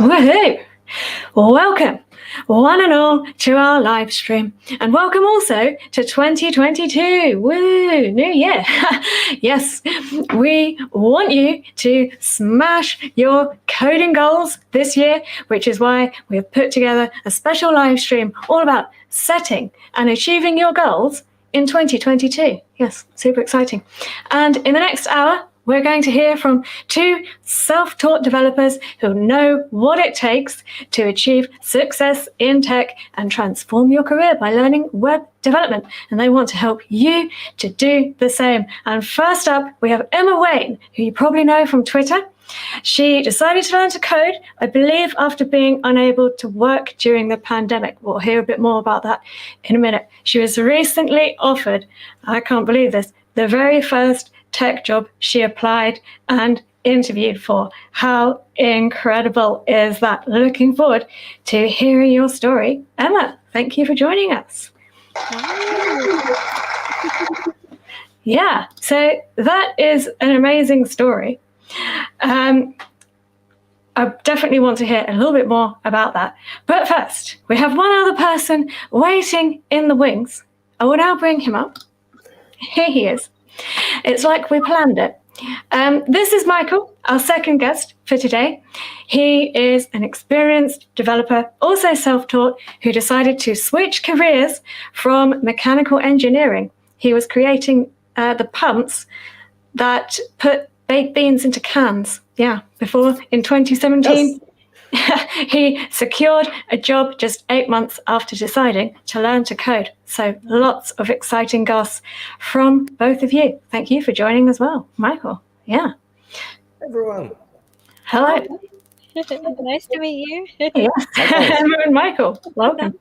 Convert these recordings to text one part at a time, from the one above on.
Woohoo! Welcome, one and all, to our live stream, and welcome also to 2022. Woo! New year! Yes, we want you to smash your coding goals this year, which is why we have put together a special live stream all about setting and achieving your goals in 2022. Yes, super exciting. And in the next hour, we're going to hear from two self-taught developers who know what it takes to achieve success in tech and transform your career by learning web development. And they want to help you to do the same. And first up, we have Emma Wayne, who you probably know from Twitter. She decided to learn to code, I believe, after being unable to work during the pandemic. We'll hear a bit more about that in a minute. She was recently offered, I can't believe this, the very first tech job she applied and interviewed for. How incredible is that? Looking forward to hearing your story. Emma, thank you for joining us. Yeah, so that is an amazing story. I definitely want to hear a little bit more about that. But first, we have one other person waiting in the wings. I will now bring him up. Here he is. It's like we planned it. This is Micheal, our second guest for today. He is an experienced developer, also self-taught, who decided to switch careers from mechanical engineering. He was creating the pumps that put baked beans into cans. Yeah, before in 2017. Yes. He secured a job just 8 months after deciding to learn to code. So lots of exciting goss from both of you. Thank you for joining as well. Micheal, yeah. Everyone. Hello. Nice to meet you. Yes, Emma and Micheal, welcome.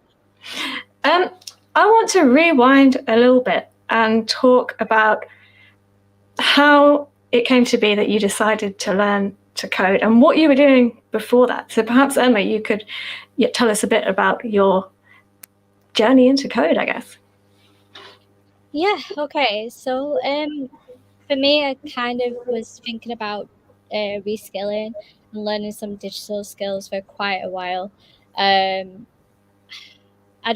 I want to rewind a little bit and talk about how it came to be that you decided to learn to code and what you were doing before that. So perhaps, Emma, you could tell us a bit about your journey into code, I guess. Yeah, okay. So for me, I kind of was thinking about reskilling and learning some digital skills for quite a while. I'd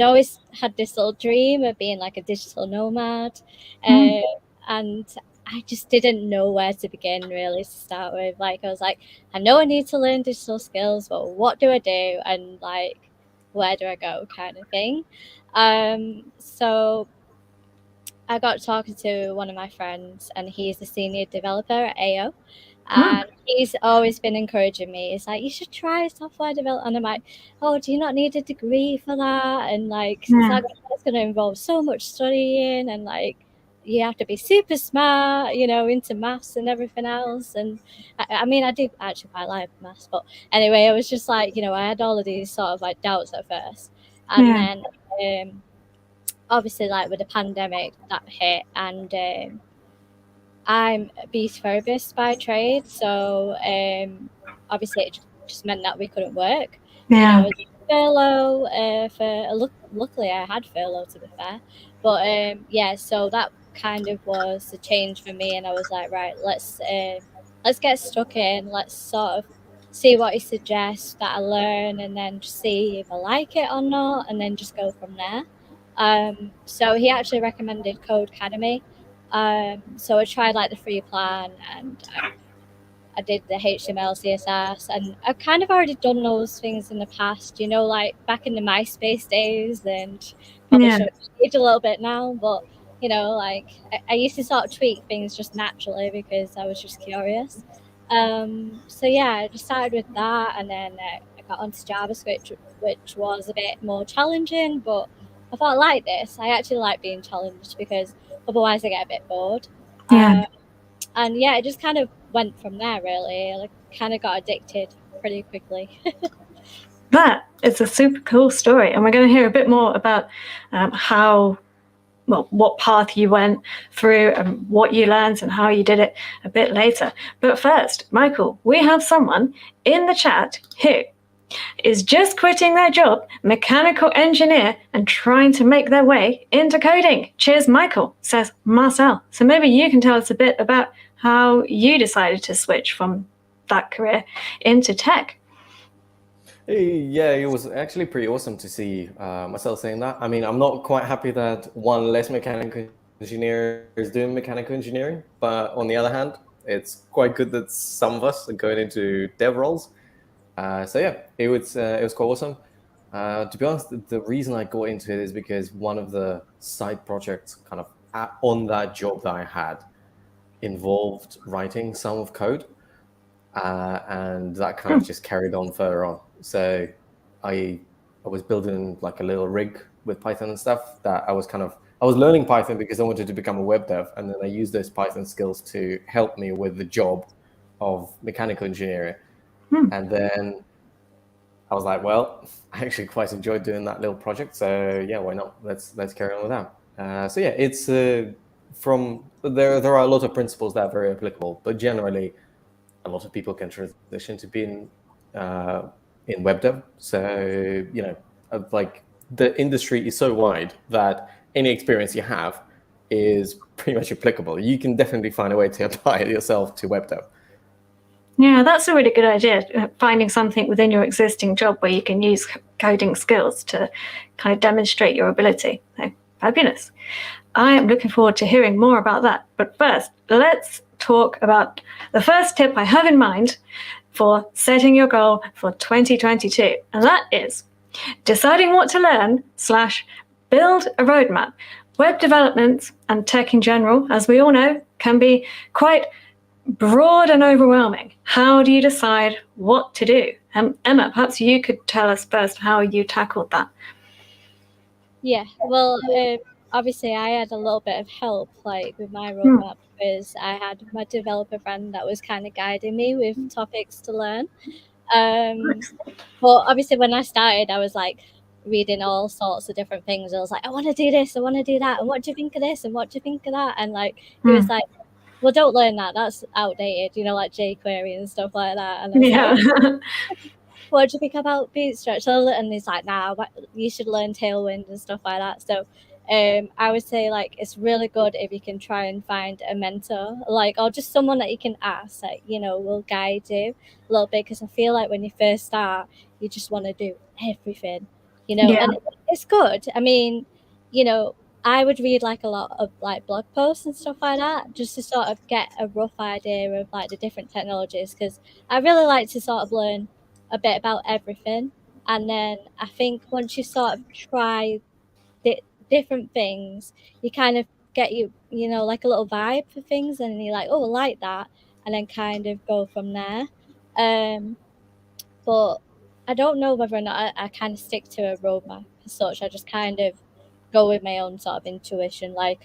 always had this little dream of being like a digital nomad, and I just didn't know where to begin really to start with. Like, I was like, I know I need to learn digital skills, but what do I do? And like, where do I go kind of thing. So I got talking to one of my friends, and he's a senior developer at AO. And he's always been encouraging me. He's like, you should try software development. And I'm like, oh, do you not need a degree for that? And like, it's going to involve so much studying, and like, you have to be super smart, into maths and everything else. And I mean, I do actually quite like maths, but anyway, I was just like, I had all of these sort of like doubts at first. And then obviously, like with the pandemic that hit, and I'm a speech therapist by trade, so obviously it just meant that we couldn't work. Yeah. I was furlough luckily I had furlough, to be fair, but so that kind of was a change for me, and I was like, right, let's get stuck in, let's sort of see what he suggests that I learn, and then just see if I like it or not, and then just go from there. So he actually recommended Codecademy. So I tried like the free plan, and I did the HTML, CSS, and I've kind of already done those things in the past, like back in the MySpace days, and probably should age a little bit now, but like I used to sort of tweak things just naturally because I was just curious. So yeah, I just started with that, and then I got onto JavaScript, which was a bit more challenging, but I thought, like this, I actually like being challenged because otherwise I get a bit bored. And yeah, it just kind of went from there, really. I kind of got addicted pretty quickly. That is a super cool story, and we're going to hear a bit more about what path you went through and what you learned and how you did it a bit later. But first, Micheal, we have someone in the chat who is just quitting their job, mechanical engineer, and trying to make their way into coding. Cheers, Micheal, says Marcel. So maybe you can tell us a bit about how you decided to switch from that career into tech. Yeah, it was actually pretty awesome to see myself saying that. I mean, I'm not quite happy that one less mechanical engineer is doing mechanical engineering, but on the other hand, it's quite good that some of us are going into dev roles. So yeah, it was quite awesome. To be honest, the reason I got into it is because one of the side projects, kind of on that job that I had, involved writing some of code, and that kind of just carried on further on. So I I was building like a little rig with Python and stuff that I was learning Python because I wanted to become a web dev, and then I used those Python skills to help me with the job of mechanical engineering. And then I was like, well, I actually quite enjoyed doing that little project, so yeah, why not? Let's carry on with that. So yeah, it's from there are a lot of principles that are very applicable, but generally a lot of people can transition to being uh, in web dev. So like the industry is so wide that any experience you have is pretty much applicable. You can definitely find a way to apply it yourself to web dev. Yeah, that's a really good idea. Finding something within your existing job where you can use coding skills to kind of demonstrate your ability. So, fabulous. I am looking forward to hearing more about that. But first, let's talk about the first tip I have in mind for setting your goal for 2022. And that is deciding what to learn / build a roadmap. Web development and tech in general, as we all know, can be quite broad and overwhelming. How do you decide what to do? Emma, perhaps you could tell us first how you tackled that. Yeah, well, obviously I had a little bit of help like with my roadmap because I had my developer friend that was kind of guiding me with topics to learn. Um, but obviously when I started, I was like reading all sorts of different things. I was like, I want to do this, I want to do that, and what do you think of this, and what do you think of that? And like he was like, well, don't learn that. That's outdated, like jQuery and stuff like that. And I was like, Yeah. okay, what do you think about Bootstrap? And he's like, nah, you should learn Tailwind and stuff like that. So I would say like it's really good if you can try and find a mentor, like, or just someone that you can ask, that will guide you a little bit. Because I feel like when you first start, you just want to do everything, Yeah. and it's good. I mean, I would read like a lot of like blog posts and stuff like that just to sort of get a rough idea of like the different technologies, because I really like to sort of learn a bit about everything. And then I think once you sort of try different things, you kind of get like a little vibe for things, and you're like, oh, I like that, and then kind of go from there. But I don't know whether or not I kind of stick to a roadmap as such. I just kind of go with my own sort of intuition, like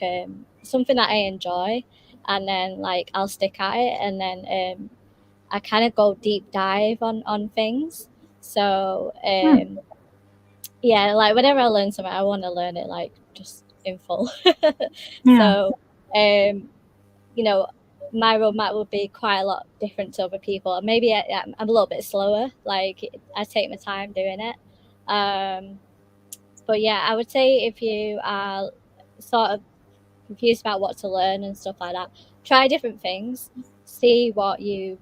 something that I enjoy, and then like I'll stick at it, and then I kind of go deep dive on things. So yeah, like whenever I learn something, I want to learn it like just in full. Yeah. So you know, my roadmap would be quite a lot different to other people. Maybe I'm a little bit slower. Like I take my time doing it. But yeah, I would say if you are sort of confused about what to learn and stuff like that, try different things, see what you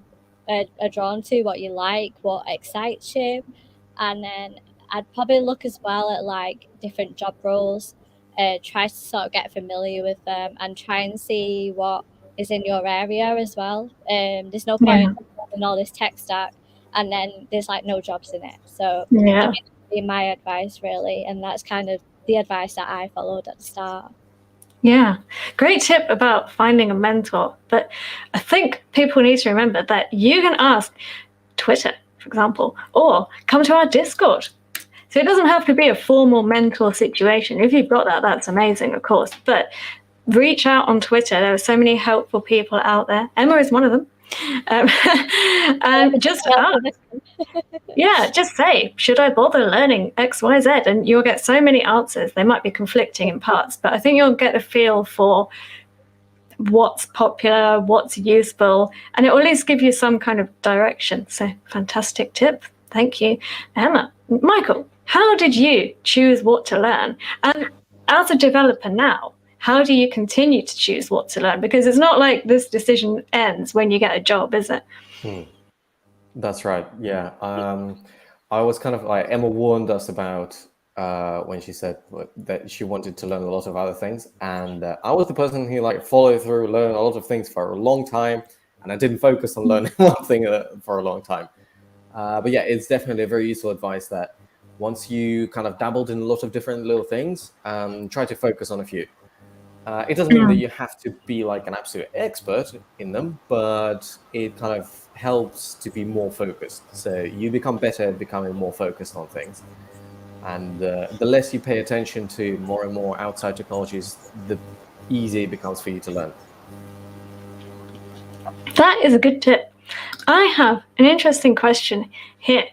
are drawn to, what you like, what excites you, and then I'd probably look as well at like different job roles, try to sort of get familiar with them and try and see what is in your area as well. There's no Yeah. point in all this tech stack and then there's like no jobs in it. So I Yeah. mean, that'd be my advice really, and that's kind of the advice that I followed at the start. Yeah, great tip about finding a mentor. But I think people need to remember that you can ask Twitter, for example, or come to our Discord. So it doesn't have to be a formal mentor situation. If you've got that, that's amazing, of course. But reach out on Twitter. There are so many helpful people out there. Emma is one of them. And just just say, should I bother learning X, Y, Z? And you'll get so many answers. They might be conflicting in parts, but I think you'll get a feel for what's popular, what's useful, and it will at least give you some kind of direction. So fantastic tip. Thank you, Emma. Micheal, how did you choose what to learn? And as a developer now, how do you continue to choose what to learn? Because it's not like this decision ends when you get a job, is it? That's right. Yeah. I was kind of like, Emma warned us about when she said that she wanted to learn a lot of other things, and I was the person who like followed through, learned a lot of things for a long time, and I didn't focus on learning one thing for a long time. But yeah, it's definitely a very useful advice that once you kind of dabbled in a lot of different little things, try to focus on a few. It doesn't mean that you have to be like an absolute expert in them, but it kind of helps to be more focused. So you become better at becoming more focused on things. And the less you pay attention to more and more outside technologies, the easier it becomes for you to learn. That is a good tip. I have an interesting question here.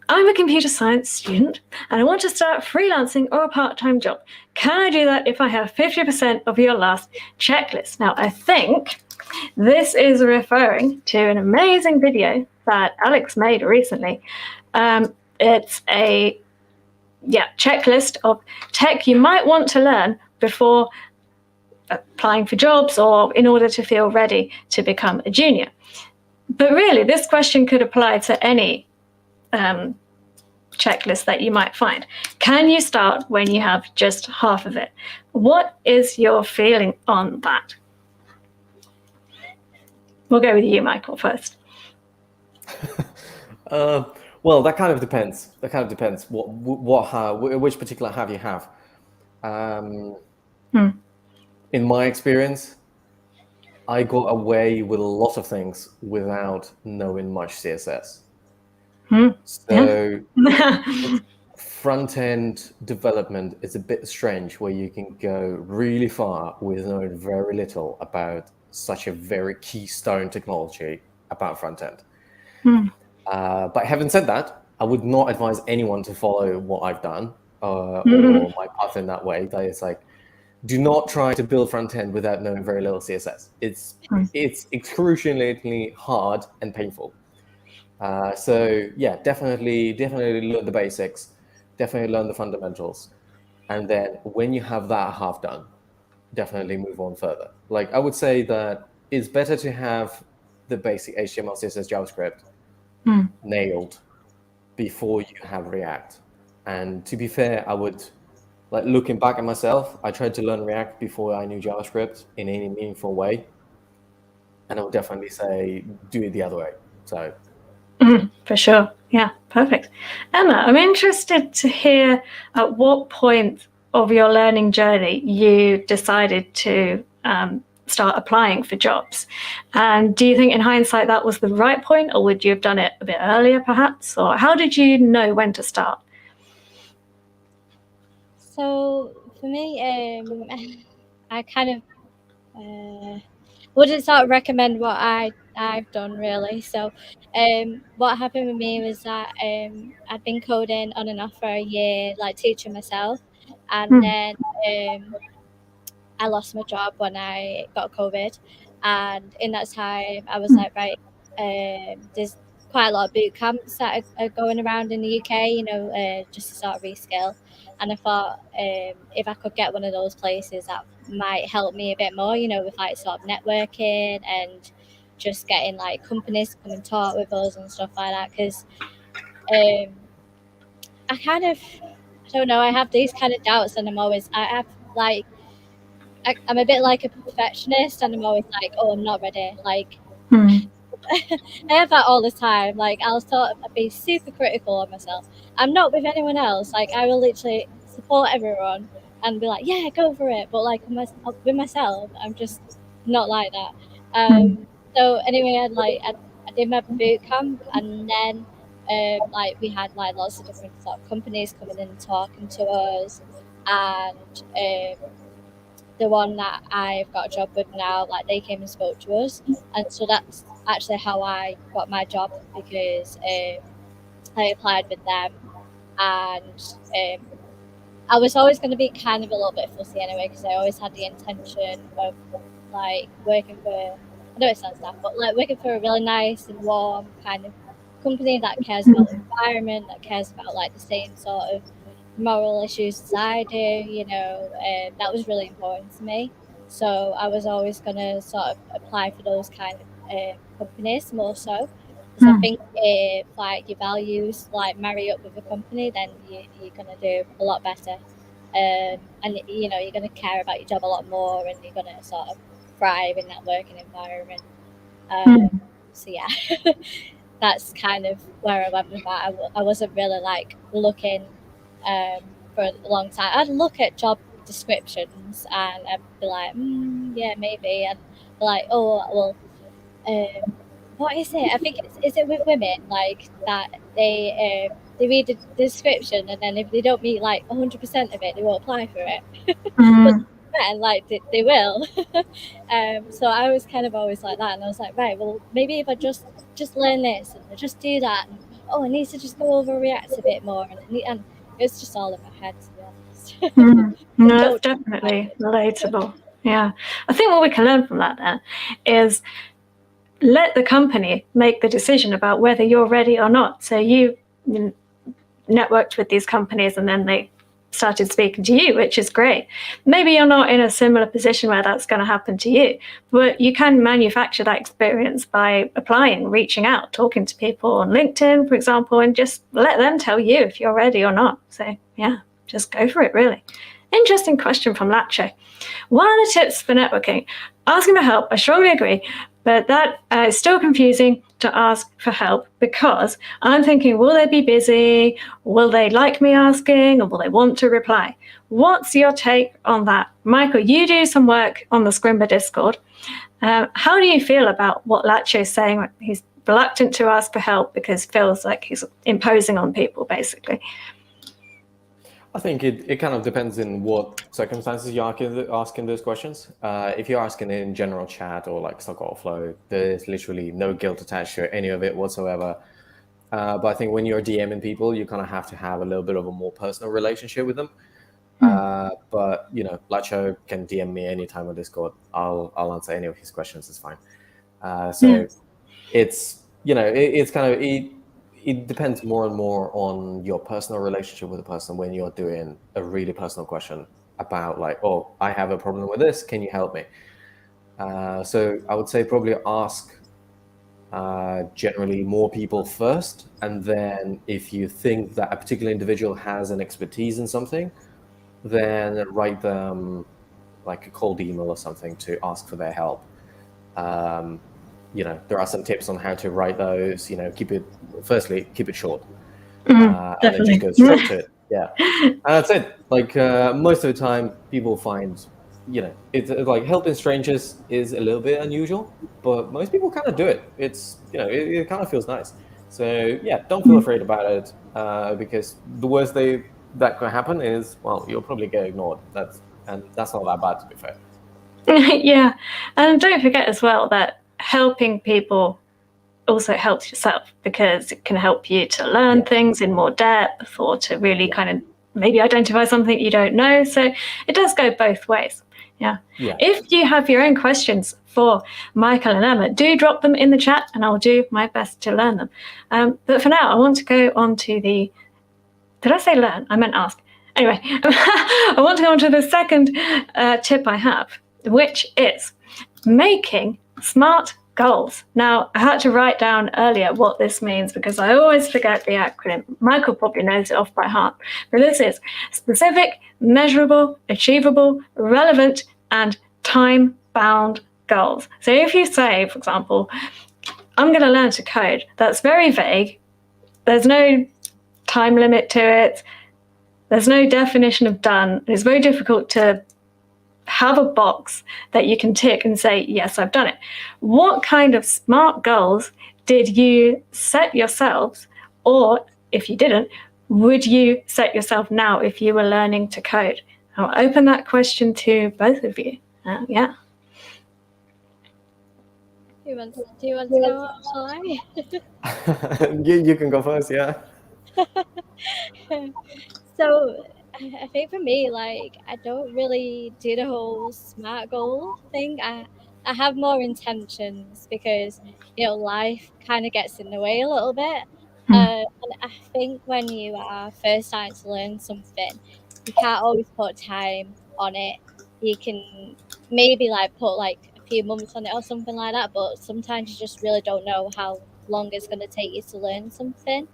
I'm a computer science student and I want to start freelancing or a part-time job. Can I do that if I have 50% of your last checklist? Now, I think this is referring to an amazing video that Alex made recently. It's a checklist of tech you might want to learn before applying for jobs or in order to feel ready to become a junior. But really, this question could apply to any checklist that you might find. Can you start when you have just half of it? What is your feeling on that? We'll go with you, Micheal, first. Well, that kind of depends. Which particular have you have. In my experience, I got away with a lot of things without knowing much CSS. So front-end development is a bit strange, where you can go really far with knowing very little about such a very keystone technology about front-end. But having said that, I would not advise anyone to follow what I've done or my path in that way. That is like, do not try to build front-end without knowing very little CSS. It's excruciatingly hard and painful. So yeah, definitely learn the basics, definitely learn the fundamentals, and then when you have that half done, definitely move on further. Like, I would say that it's better to have the basic HTML, CSS, JavaScript nailed before you have React. And to be fair, I would, like, looking back at myself, I tried to learn React before I knew JavaScript in any meaningful way, and I would definitely say do it the other way. So for sure. Yeah, perfect. Emma, I'm interested to hear at what point of your learning journey you decided to start applying for jobs. And do you think in hindsight that was the right point, or would you have done it a bit earlier perhaps? Or how did you know when to start? So for me, I kind of wouldn't sort of recommend what I've done really. So what happened with me was that I'd been coding on and off for a year, like teaching myself, and then I lost my job when I got COVID, and in that time I was like, right, there's quite a lot of boot camps that are going around in the UK, you know, just to sort of reskill. And I thought if I could get one of those places, that might help me a bit more, you know, with like sort of networking and just getting like companies to come and talk with us and stuff like that. Because I kind of, I don't know, I have these kind of doubts, and I have like, I'm a bit like a perfectionist, and I'm always like, oh, I'm not ready. Like, I have that all the time. Like, I'll sort of be super critical of myself. I'm not with anyone else. Like, I will literally support everyone and be like, yeah, go for it. But like with myself, I'm just not like that. So anyway, I did my boot camp, and then like we had like lots of different sort of companies coming in and talking to us, and the one that I've got a job with now, like they came and spoke to us, and so that's actually how I got my job, because I applied with them, and I was always going to be kind of a little bit fussy anyway, because I always had the intention of like working for, I know it sounds daft, but like working for a really nice and warm kind of company that cares about the environment, that cares about like the same sort of moral issues as I do, you know, that was really important to me. So I was always going to sort of apply for those kind of companies more so. Because I think if like your values like marry up with the company, then you're gonna do a lot better. And you know, you're gonna care about your job a lot more, and you're gonna sort of thrive in that working environment. So yeah, that's kind of where I went with that. I wasn't really like looking for a long time. I'd look at job descriptions and I'd be like, yeah, maybe, and be like, oh well, what is it? I think is it with women like that they read the description and then if they don't meet like 100% of it, they won't apply for it. But men, like they will. So I was kind of always like that, and I was like, right, well, maybe if I just learn this and I just do that, and I need to just go overreact a bit more, and it's just all in my head, to be honest. No, that's definitely relatable. Yeah, I think what we can learn from that then is let the company make the decision about whether you're ready or not. So you networked with these companies and then they started speaking to you, which is great. Maybe you're not in a similar position where that's going to happen to you, but you can manufacture that experience by applying, reaching out, talking to people on LinkedIn, for example, and just let them tell you if you're ready or not. So yeah, just go for it, really. Interesting question from Lacho. One of the tips for networking, asking for help, I strongly agree, but that is still confusing to ask for help because I'm thinking, will they be busy? Will they like me asking? Or will they want to reply? What's your take on that? Micheal, you do some work on the Scrimba Discord. How do you feel about what Lacho is saying? He's reluctant to ask for help because feels like he's imposing on people, basically. I think it kind of depends in what circumstances you're asking those questions. If you're asking in general chat or like Stack Overflow, there's literally no guilt attached to any of it whatsoever. But I think when you're DMing people, you kind of have to have a little bit of a more personal relationship with them. But you know, Lacho can DM me anytime on Discord. I'll answer any of his questions. It's fine. It's it's kind of it depends more and more on your personal relationship with the person when you're doing a really personal question about like, oh, I have a problem with this. Can you help me? So I would say probably ask generally more people first. And then if you think that a particular individual has an expertise in something, then write them like a cold email or something to ask for their help. There are some tips on how to write those. Keep it short, and then just go straight to it. Yeah, and that's it. Like most of the time, people find, it's like helping strangers is a little bit unusual, but most people kind of do it. It's it kind of feels nice. So yeah, don't feel afraid about it, because the worst that could happen is, well, you'll probably get ignored. That's not that bad, to be fair. Yeah, and don't forget as well that helping people also helps yourself because it can help you to learn things in more depth or to really kind of maybe identify something you don't know. So it does go both ways. Yeah. If you have your own questions for Micheal and Emma, do drop them in the chat and I'll do my best to learn them. But for now, I want to go on to did I say learn? I meant ask. Anyway, I want to go on to the second tip I have, which is making smart goals. Now, I had to write down earlier what this means because I always forget the acronym. Micheal probably knows it off by heart. But this is specific, measurable, achievable, relevant, and time-bound goals. So if you say, for example, I'm going to learn to code, that's very vague. There's no time limit to it. There's no definition of done. It's very difficult to have a box that you can tick and say, yes, I've done it. What kind of smart goals did you set yourselves? Or if you didn't, would you set yourself now if you were learning to code? I'll open that question to both of you. Yeah. Do you want to go, shall I? You can go first, yeah. So I think for me, like, I don't really do the whole SMART goal thing. I have more intentions because, life kind of gets in the way a little bit. And I think when you are first starting to learn something, you can't always put time on it. You can maybe like put like a few months on it or something like that, but sometimes you just really don't know how long it's going to take you to learn something.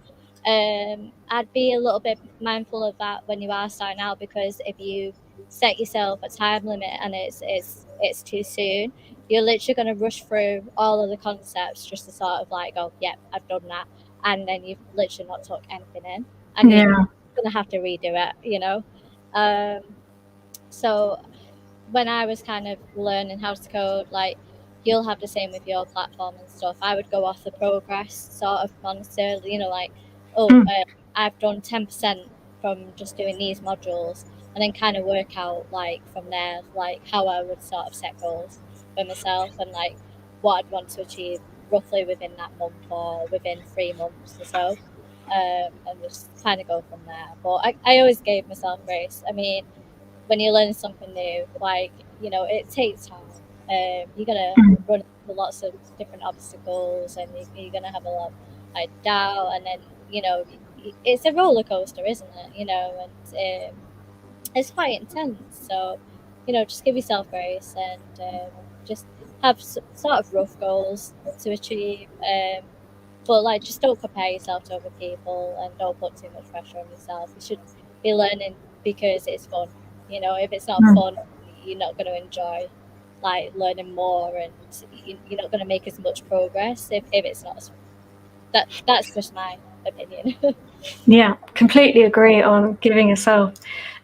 I'd be a little bit mindful of that when you are starting out, because if you set yourself a time limit and it's too soon, you're literally going to rush through all of the concepts just to sort of like, oh yeah, I've done that, and then you've literally not took anything in, and you're Yeah. going to have to redo it, you know. So when I was kind of learning how to code, like you'll have the same with your platform and stuff. I would go off the progress sort of monitor, you know, like, oh, I've done 10% from just doing these modules, and then kind of work out like from there, like how I would sort of set goals for myself and like what I'd want to achieve roughly within that month or within 3 months or so. And just kind of go from there. But I always gave myself grace. I mean, when you learn something new, like, you know, it takes time. You're gonna run into lots of different obstacles, and you're gonna have a lot of like doubt, and then, you know, it's a roller coaster, isn't it? You know, and it's quite intense. So, you know, just give yourself grace, and just have sort of rough goals to achieve. But like, just don't compare yourself to other people, and don't put too much pressure on yourself. You should be learning because it's fun. You know, if it's not fun, you're not going to enjoy like learning more, and you're not going to make as much progress if it's not as fun. That's just my opinion. Yeah, completely agree on giving yourself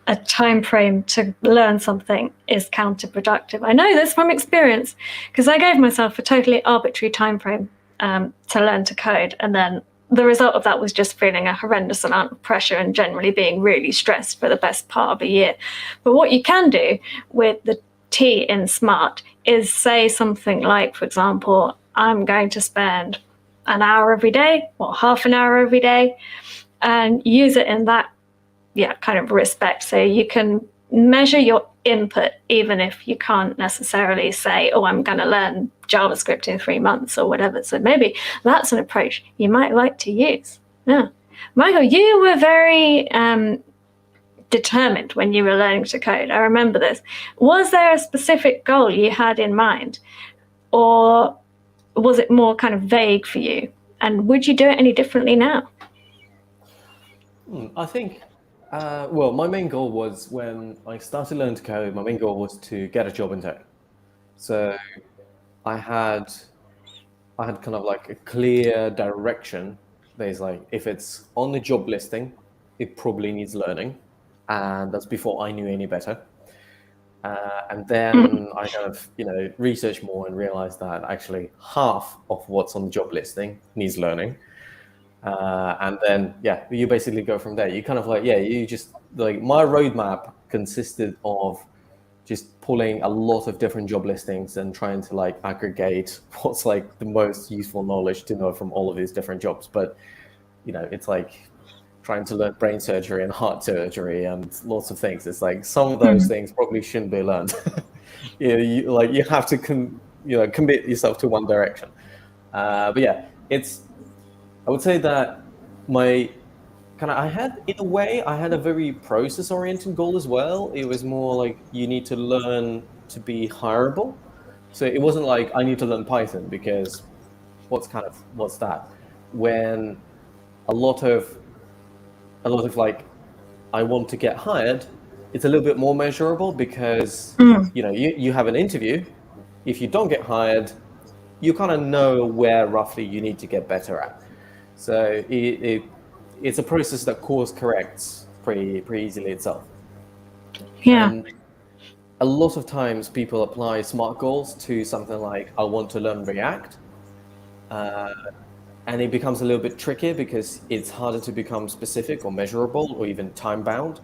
a time frame to learn something is counterproductive. I know this from experience, because I gave myself a totally arbitrary time frame to learn to code, and then the result of that was just feeling a horrendous amount of pressure and generally being really stressed for the best part of a year. But what you can do with the T in SMART is say something like, for example, I'm going to spend an hour every day or half an hour every day, and use it in that kind of respect. So you can measure your input even if you can't necessarily say, oh, I'm going to learn JavaScript in 3 months or whatever. So maybe that's an approach you might like to use. Yeah. Micheal, you were very determined when you were learning to code. I remember this. Was there a specific goal you had in mind, or was it more kind of vague for you? And would you do it any differently now? I think, well, my main goal was when I started learning to code, my main goal was to get a job in tech. So I had kind of like a clear direction. There's like, if it's on the job listing, it probably needs learning. And that's before I knew any better. And then I kind of, researched more and realized that actually half of what's on the job listing needs learning. And then, you basically go from there. You kind of like, you just like, my roadmap consisted of just pulling a lot of different job listings and trying to like aggregate what's like the most useful knowledge to know from all of these different jobs. But, it's like trying to learn brain surgery and heart surgery and lots of things. It's like some of those things probably shouldn't be learned. You have to commit yourself to one direction. But I would say that I had a very process-oriented goal as well. It was more like you need to learn to be hireable. So it wasn't like I need to learn Python, because what's that? When a lot of like, I want to get hired, it's a little bit more measurable, because you have an interview. If you don't get hired, you kind of know where roughly you need to get better at. So it's a process that course corrects pretty easily itself. Yeah. And a lot of times people apply SMART goals to something like, I want to learn React. And it becomes a little bit trickier because it's harder to become specific or measurable or even time bound.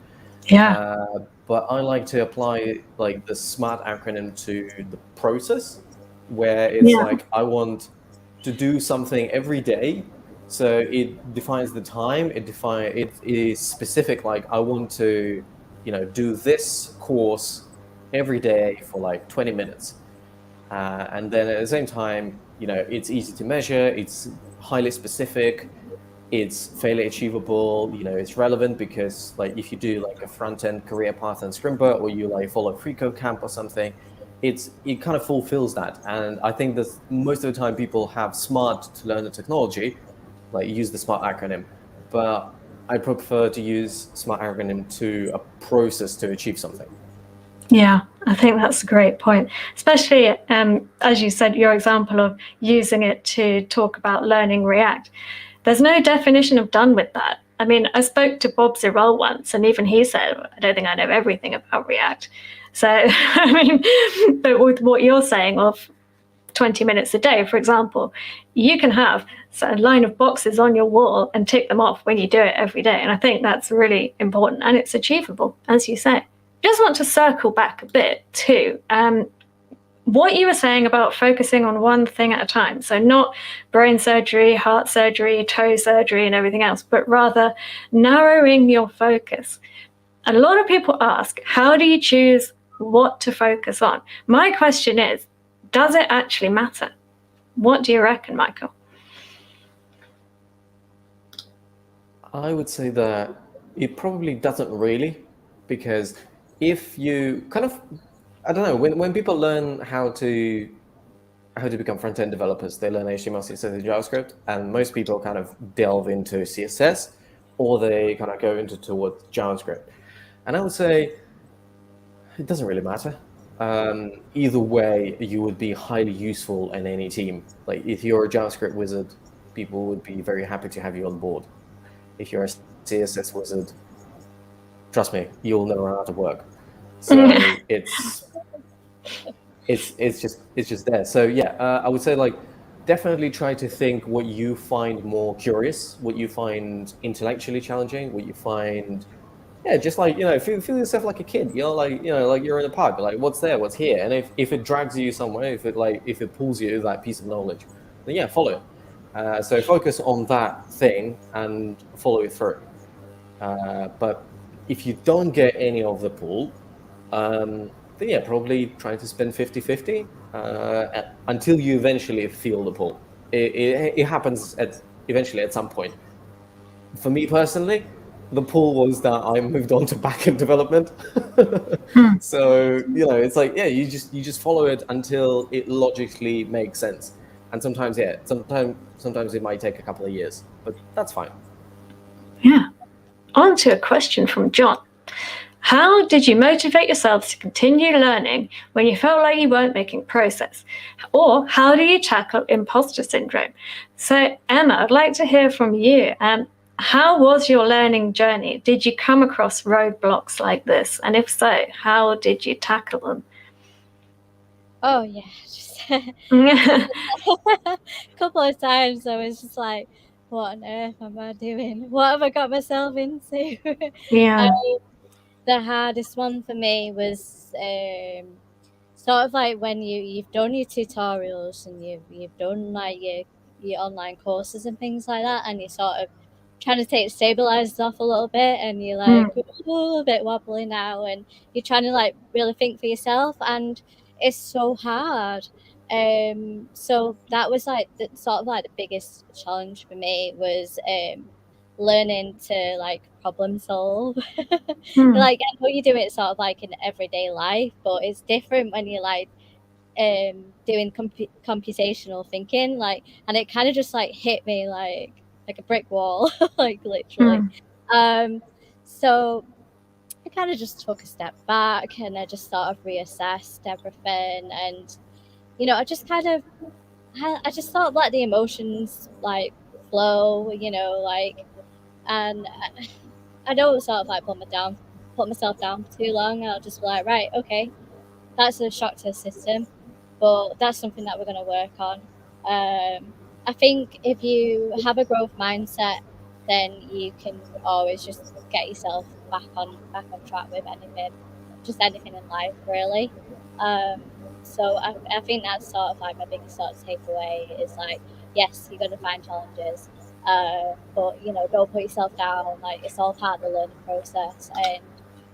Yeah. But I like to apply like the SMART acronym to the process, where it's like, I want to do something every day. So it defines the time. It is specific. Like, I want to, do this course every day for like 20 minutes. And then at the same time, it's easy to measure. It's highly specific. It's fairly achievable. It's relevant, because like if you do like a front end career path in Scrimba, or you like follow FreeCodeCamp or something, it kind of fulfills that. And I think that most of the time people have SMART to learn the technology, like use the SMART acronym, but I prefer to use SMART acronym to a process to achieve something. Yeah, I think that's a great point, especially as you said, your example of using it to talk about learning React. There's no definition of done with that. I mean, I spoke to Bob Zirell once, and even he said, I don't think I know everything about React. So, I mean, but with what you're saying of 20 minutes a day, for example, you can have a line of boxes on your wall and tick them off when you do it every day. And I think that's really important, and it's achievable, as you say. Just want to circle back a bit too. What you were saying about focusing on one thing at a time. So not brain surgery, heart surgery, toe surgery, and everything else, but rather narrowing your focus. A lot of people ask, how do you choose what to focus on? My question is, does it actually matter? What do you reckon, Micheal? I would say that it probably doesn't really, because if you kind of, I don't know, when people learn how to become front-end developers, they learn HTML, CSS, and JavaScript, and most people kind of delve into CSS, or they kind of go into towards JavaScript. And I would say it doesn't really matter. Either way, you would be highly useful in any team. Like if you're a JavaScript wizard, people would be very happy to have you on board. If you're a CSS wizard, trust me, you'll know how to work. So it's just there. So yeah, I would say like definitely try to think what you find more curious, what you find intellectually challenging, what you find, yeah, just like, you know, feel yourself like a kid, you know, like, you know, like you're in a park, but like what's there, what's here, and if it drags you somewhere, if it pulls you that piece of knowledge, then yeah, follow it. So focus on that thing and follow it through. But if you don't get any of the pull, then yeah, probably trying to spend 50-50 until you eventually feel the pull. It happens eventually at some point. For me personally, the pull was that I moved on to backend development. So, you know, it's like, yeah, you just follow it until it logically makes sense. And sometimes, yeah, sometimes it might take a couple of years, but that's fine. Yeah. On to a question from John. How did you motivate yourself to continue learning when you felt like you weren't making progress? Or how do you tackle imposter syndrome? So, Emma, I'd like to hear from you. How was your learning journey? Did you come across roadblocks like this? And if so, how did you tackle them? Oh, yeah. Just a couple of times I was just like, what on earth am I doing? What have I got myself into? Yeah. The hardest one for me was sort of like when you've done your tutorials and you've done like your online courses and things like that, and you're sort of trying to take stabilizers off a little bit, and you're like a bit wobbly now, and you're trying to like really think for yourself, and it's so hard. So that was like the sort of like the biggest challenge for me was learning to like problem solve. Like I know you do it sort of like in everyday life, but it's different when you're like doing computational thinking, like, and it kind of just like hit me like a brick wall, like literally. So I kind of just took a step back and I just sort of reassessed everything, and you know, I just sort of let the emotions like flow, you know, like, and I don't sort of like put myself down for too long. I'll just be like, right, okay, that's a shock to the system, but that's something that we're going to work on. I think if you have a growth mindset, then you can always just get yourself back on track with anything in life, really. So I think that's sort of like my biggest sort of takeaway is like, yes, you're going to find challenges, but you know, don't put yourself down. Like, it's all part of the learning process, and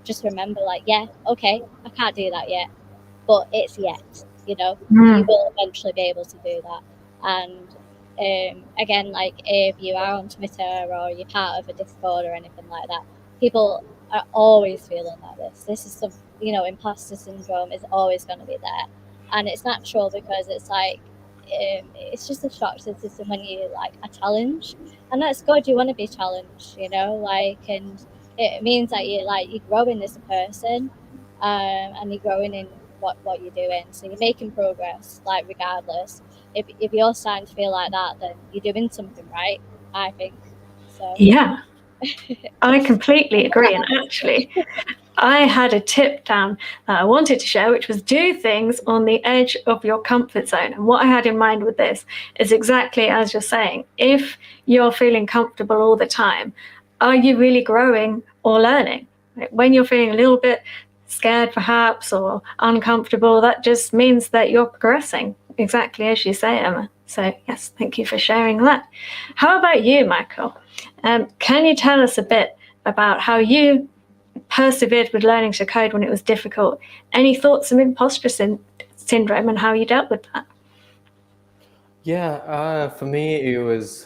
just remember, like, yeah, okay, I can't do that yet, but it's yet. You know, you will eventually be able to do that. And again, like if you are on Twitter or you're part of a Discord or anything like that, people are always feeling like this. This is some, you know, imposter syndrome is always going to be there. and it's natural because it's like it's just a shock to the system when you like a challenge, and that's good. You want to be challenged, you know, like, and it means that you're growing as a person, and you're growing in what you're doing, so you're making progress, like, regardless. If you're starting to feel like that, then you're doing something right, I think. So Yeah, I completely agree. And actually, I had a tip down that I wanted to share, which was do things on the edge of your comfort zone. And what I had in mind with this is exactly as you're saying. If you're feeling comfortable all the time, are you really growing or learning? Like, when you're feeling a little bit scared, perhaps, or uncomfortable, that just means that you're progressing, exactly as you say, Emma. So, yes, thank you for sharing that. How about you, Michael? Can you tell us a bit about how you persevered with learning to code when it was difficult? Any thoughts of imposter syndrome and how you dealt with that? Yeah, for me, it was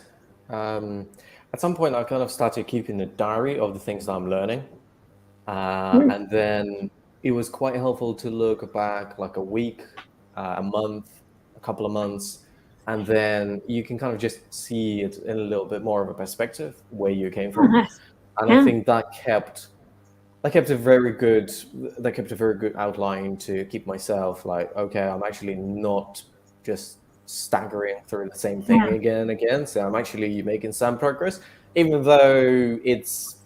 at some point I kind of started keeping a diary of the things that I'm learning. And then it was quite helpful to look back like a week, a month, a couple of months, and then you can kind of just see it in a little bit more of a perspective where you came Oh, from. nice. And I Yeah. think that kept a very good outline to keep myself like, okay, I'm actually not just staggering through the same thing Yeah. again and again. So I'm actually making some progress, even though it's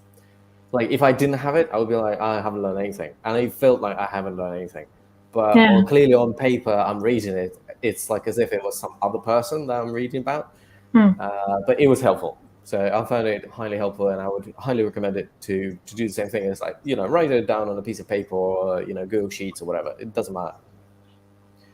like if I didn't have it, I would be like, I haven't learned anything, and it felt like I haven't learned anything. But Yeah. clearly on paper, I'm reading it. It's like as if it was some other person that I'm reading about. Hmm. But it was helpful. So I found it highly helpful, and I would highly recommend it to do the same thing. As like write it down on a piece of paper or Google Sheets or whatever. It doesn't matter.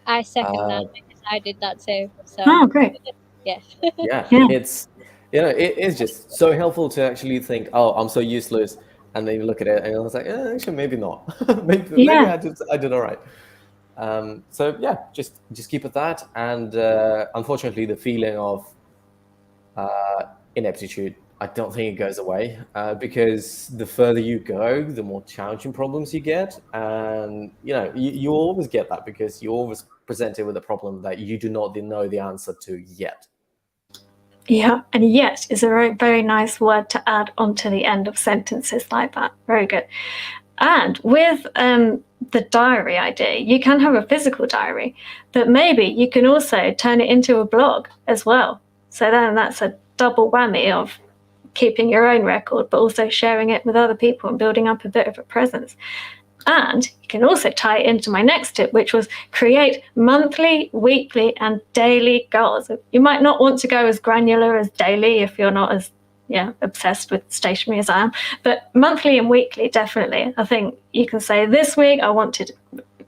I second that Uh, because I did that too. So Oh, great. yeah. yeah, Yeah. it is just so helpful to actually think, oh, I'm so useless, and then you look at it and I was like, actually, maybe not. maybe Yeah. I did all right. So yeah, just keep at that, and unfortunately, the feeling of ineptitude, I don't think it goes away because the further you go, the more challenging problems you get, and you always get that because you're always presented with a problem that you do not know the answer to yet. Yeah. And yet is a very, very nice word to add onto the end of sentences like that. Very good. And with the diary idea, you can have a physical diary, but maybe you can also turn it into a blog as well. So then that's a double whammy of keeping your own record, but also sharing it with other people and building up a bit of a presence. And you can also tie it into my next tip, which was create monthly, weekly, and daily goals. You might not want to go as granular as daily if you're not as obsessed with stationery as I am, but monthly and weekly, definitely. I think you can say this week I want to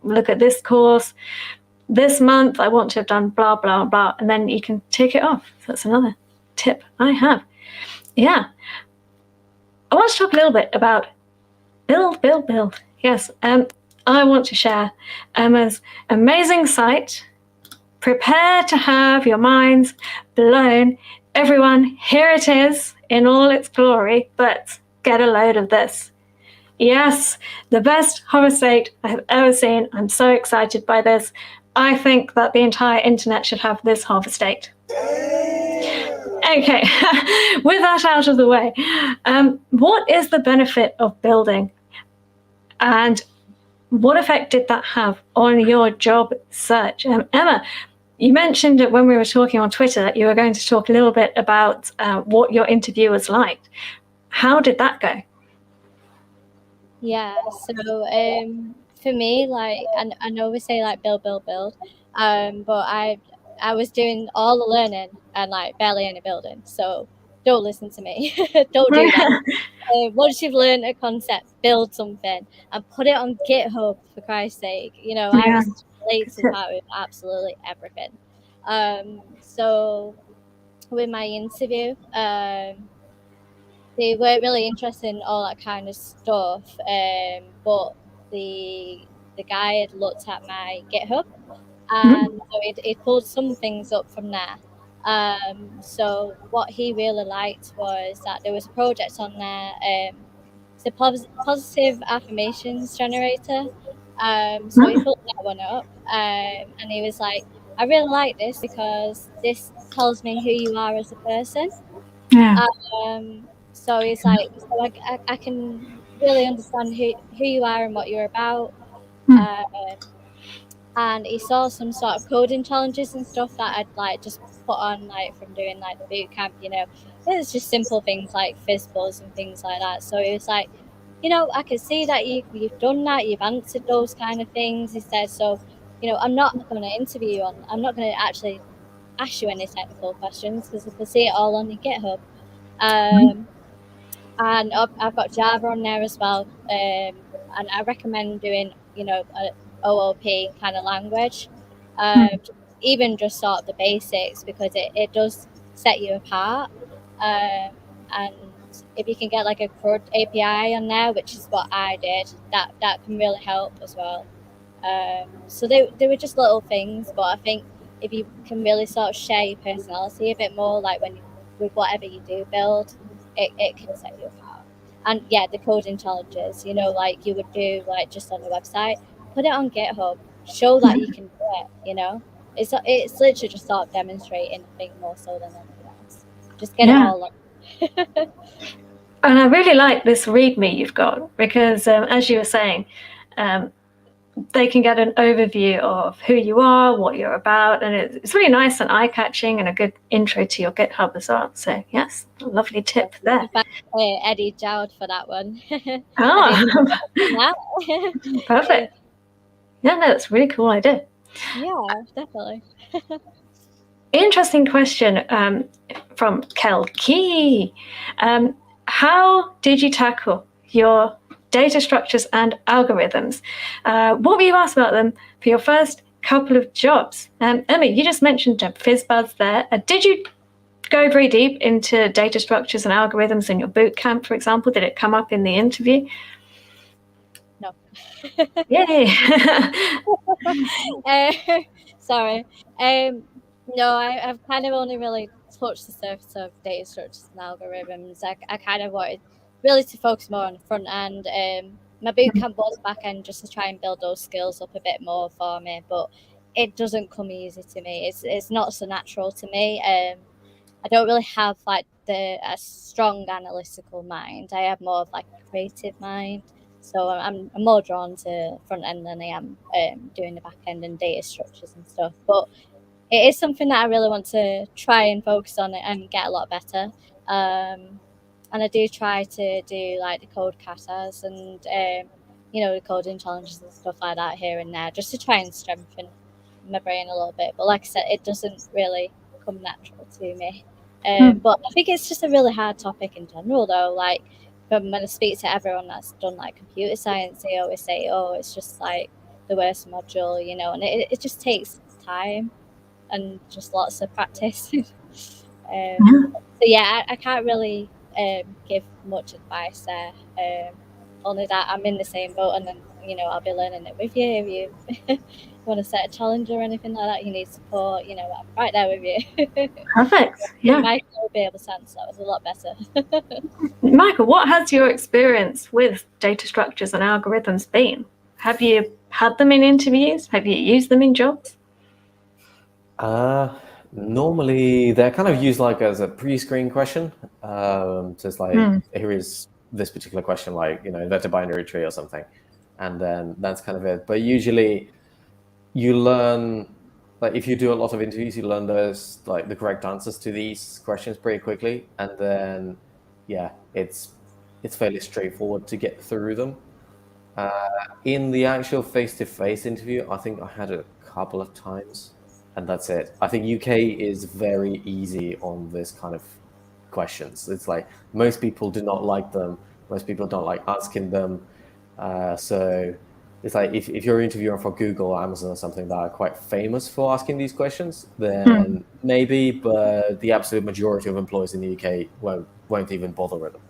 look at this course, this month I want to have done blah, blah, blah, and then you can tick it off. So that's another tip I have. Yeah. I want to talk a little bit about build. Yes, I want to share Emma's amazing site. Prepare to have your minds blown. Everyone, here it is in all its glory, but get a load of this. Yes, the best hover state I have ever seen. I'm so excited by this. I think that the entire internet should have this hover state. Okay, with that out of the way, what is the benefit of building? And what effect did that have on your job search? Emma, you mentioned it when we were talking on Twitter that you were going to talk a little bit about what your interviewers liked. How did that go? Yeah, so for me, like, I know we say like build, but I was doing all the learning and like barely any building. So don't listen to me. Don't do that. Once you've learned a concept, build something and put it on GitHub, for Christ's sake. I Yeah. was late to the party with absolutely everything. So with my interview, they weren't really interested in all that kind of stuff. But the guy had looked at my GitHub, and so it pulled some things up from there. So what he really liked was that there was a project on there. It's a positive affirmations generator. So he pulled that one up, and he was like, I really like this because this tells me who you are as a person. Yeah. So he's like, so I can really understand who you are and what you're about. Um, and he saw some sort of coding challenges and stuff that I'd like just put on like from doing like the boot camp, you know. It's just simple things like fizzballs and things like that. So he was like, you know, I can see that you've done that, you've answered those kind of things. He said, so, you know, I'm not going to interview you on, I'm not going to actually ask you any technical questions because I can see it all on your GitHub. And I've got Java on there as well. And I recommend doing, you know, a OOP kind of language, even just sort of the basics because it does set you apart. And if you can get like a CRUD API on there, which is what I did, that can really help as well. So they were just little things, but I think if you can really sort of share your personality a bit more, like with whatever you do build, it can set you apart. And yeah, the coding challenges, you know, like you would do like just on a website, put it on GitHub, show that you can do it, you know. It's literally just sort of demonstrating, I think, more so than anything else. Just get it all up. And I really like this README you've got because, as you were saying, they can get an overview of who you are, what you're about, and it's really nice and eye-catching and a good intro to your GitHub as well. So yes, a lovely tip there. Eddie Jowd for that one. Perfect. Yeah, no, that's a really cool idea. Yeah, definitely. Interesting question from Kelki. How did you tackle your data structures and algorithms? What were you asked about them for your first couple of jobs? Emmy, you just mentioned FizzBuzz there. Did you go very deep into data structures and algorithms in your boot camp, for example? Did it come up in the interview? No. Yay! Sorry. No, I've kind of only really touched the surface of data structures and algorithms. I kind of wanted really to focus more on the front end. My bootcamp was back end just to try and build those skills up a bit more for me, but it doesn't come easy to me. It's not so natural to me. I don't really have like a strong analytical mind. I have more of like a creative mind. So I'm more drawn to front end than I am doing the back end and data structures and stuff. But it is something that I really want to try and focus on and get a lot better. And I do try to do like the code katas and you know, the coding challenges and stuff like that here and there, just to try and strengthen my brain a little bit. But like I said, it doesn't really come natural to me. But I think it's just a really hard topic in general, though. Like when I speak to everyone that's done like computer science, they always say, "Oh, it's just like the worst module," you know, and it just takes time and just lots of practice. So yeah, I can't really give much advice there. Only that I'm in the same boat, and then you know I'll be learning it with you. If you want to set a challenge or anything like that, you need support. You know, I'm right there with you. Perfect. Yeah. Michael will be able to answer that was a lot better. Michael, what has your experience with data structures and algorithms been? Have you had them in interviews? Have you used them in jobs? Normally they're kind of used like as a pre-screen question. So it's like, here is this particular question, like, you know, invert a binary tree or something. And then that's kind of it. But usually you learn, like if you do a lot of interviews, you learn those, like the correct answers to these questions pretty quickly. And then, yeah, it's fairly straightforward to get through them. In the actual face-to-face interview, I think I had a couple of times, and that's it. I think UK is very easy on this kind of questions. It's like most people do not like them. Most people don't like asking them. So it's like if you're interviewing for Google or Amazon or something that are quite famous for asking these questions, then maybe, but the absolute majority of employees in the UK won't even bother with them.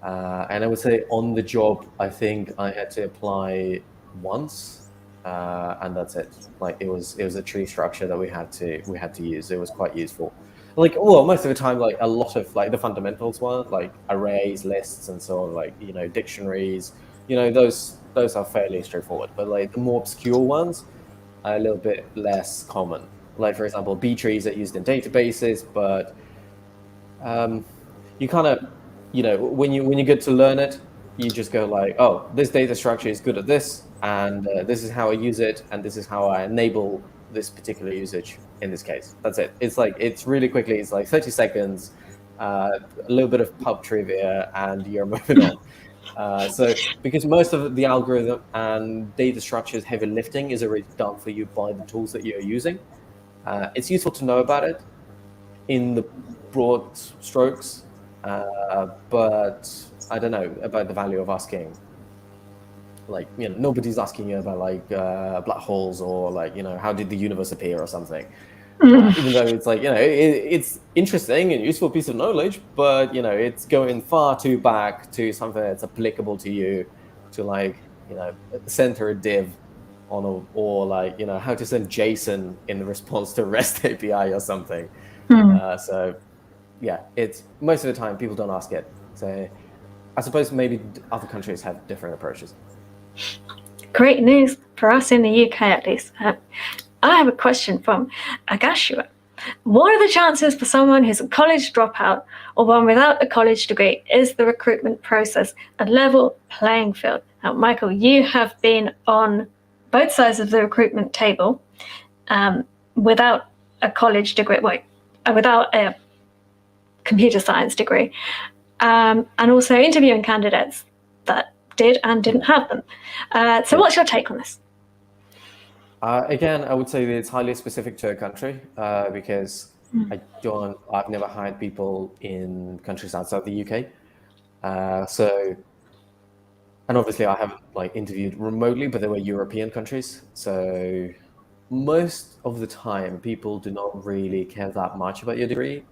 And I would say on the job, I think I had to apply once, and that's it. Like it was a tree structure that we had to use. It was quite useful. Like, well, most of the time, like a lot of like the fundamentals were like arrays, lists, and so on. Like, you know, dictionaries. You know, those those are fairly straightforward. But like the more obscure ones are a little bit less common. Like for example, B trees are used in databases, but you kind of, when you get to learn it, you just go like, oh, this data structure is good at this, and this is how I use it, and this is how I enable this particular usage in this case. That's it. It's really quickly. It's like 30 seconds, a little bit of pub trivia, and you're moving on. So because most of the algorithm and data structures heavy lifting is already done for you by the tools that you're using, it's useful to know about it in the broad strokes, but I don't know about the value of asking. Like, nobody's asking you about like black holes or like, how did the universe appear or something. Even though it's like, it's interesting and useful piece of knowledge, but it's going far too back to something that's applicable to you, to like, center a div on or like, how to send JSON in response to REST API or something. So yeah, it's most of the time people don't ask it. So I suppose maybe other countries have different approaches. Great news for us in the UK, at least. I have a question from Agashua. What are the chances for someone who's a college dropout or one without a college degree? Is the recruitment process a level playing field? Now, Michael, you have been on both sides of the recruitment table without a college degree, without a computer science degree, and also interviewing candidates that did and didn't have them. So what's your take on this? Again, I would say that it's highly specific to a country because I've never hired people in countries outside the UK. And obviously I haven't like interviewed remotely, but they were European countries. So most of the time, people do not really care that much about your degree.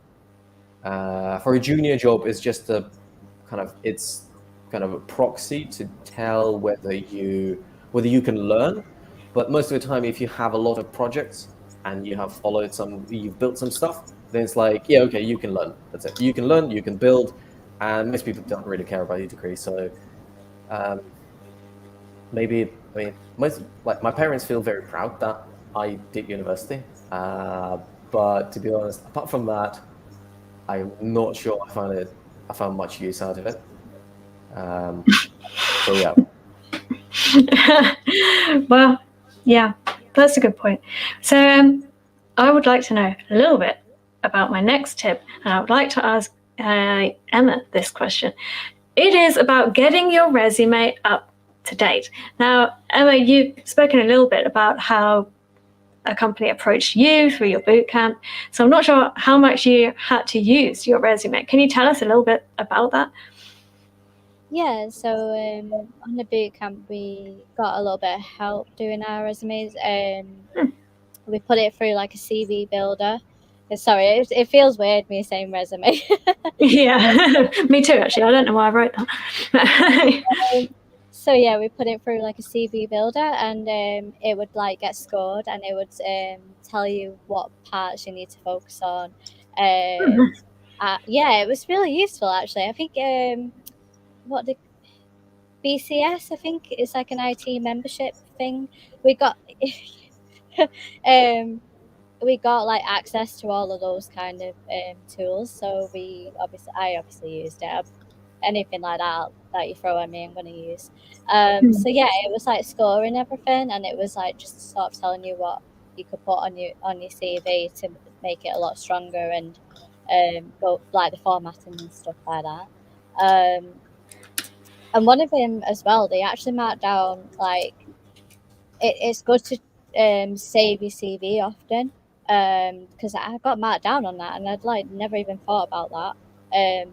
For a junior job, it's just it's kind of a proxy to tell whether you can learn. But most of the time, if you have a lot of projects and you've built some stuff, then it's like, yeah, okay, you can learn. That's it. You can learn, you can build, and most people don't really care about your degree. So my parents feel very proud that I did university. But to be honest, apart from that, I'm not sure I found much use out of it. So yeah. Well, yeah, that's a good point. So I would like to know a little bit about my next tip, and I would like to ask Emma this question. It is about getting your resume up to date. Now, Emma, you've spoken a little bit about how a company approached you through your bootcamp. So I'm not sure how much you had to use your resume. Can you tell us a little bit about that? Yeah, so on the bootcamp, we got a little bit of help doing our resumes. We put it through like a CV builder. Sorry, it feels weird me saying resume. Yeah, me too, actually. I don't know why I wrote that. So yeah, we put it through like a CV builder, and it would like get scored, and it would tell you what parts you need to focus on. Yeah, it was really useful actually. I think what the BCS, I think it's like an IT membership thing. We got we got like access to all of those kind of tools. So I obviously used it. Anything like that you throw at me, I'm going to use. So yeah, it was like scoring everything, and it was like just sort of telling you what you could put on your CV to make it a lot stronger, and go like the formatting and stuff like that. And one of them as well, they actually marked down like it's good to save your CV often, because I got marked down on that, and I'd like never even thought about that.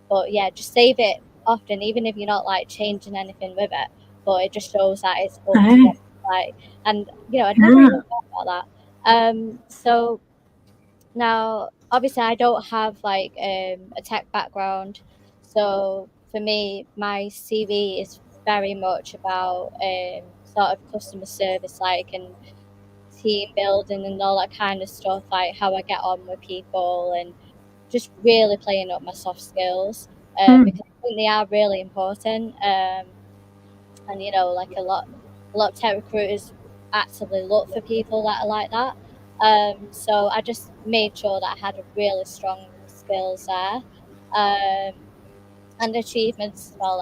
But yeah, just save it often, even if you're not like changing anything with it. But it just shows that it's up to date, like, and I'd never even thought about that. So now, obviously, I don't have like a tech background, so for me, my CV is very much about sort of customer service, like, and team building and all that kind of stuff, like how I get on with people and just really playing up my soft skills, because I think they are really important. And like a lot of tech recruiters actively look for people that are like that. So I just made sure that I had a really strong skills there, and achievements as well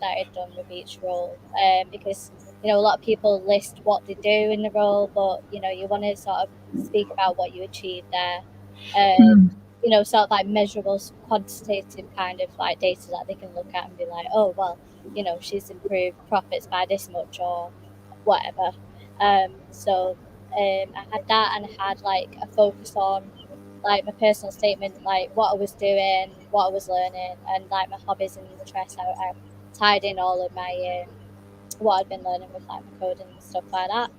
that I'd done with each role. Because a lot of people list what they do in the role, but you want to sort of speak about what you achieved there. Sort of like measurable, quantitative kind of like data that they can look at and be like, oh well, she's improved profits by this much or whatever. I had that, and I had like a focus on like my personal statement, like what I was doing, what I was learning, and like my hobbies and interests. I tied in all of my what I'd been learning with like my coding and stuff like that.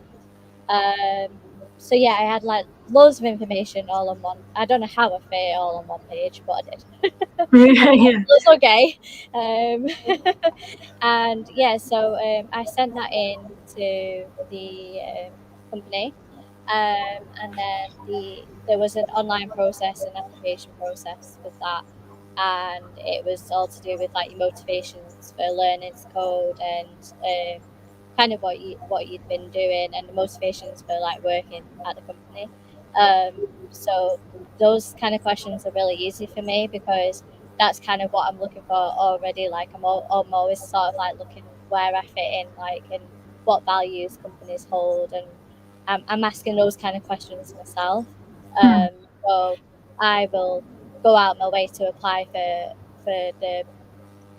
So yeah, I had like loads of information all on one. I don't know how I fit it all on one page, but I did. It was okay. And yeah, so I sent that in to the company, and then there was an online process, an application process with that, and it was all to do with like your motivations for learning to code and kind of what you'd been doing and the motivations for like working at the company. So those kind of questions are really easy for me because that's kind of what I'm looking for already. Like I'm always sort of like looking where I fit in, like, and what values companies hold, and I'm asking those kind of questions myself. So I will go out my way to apply for the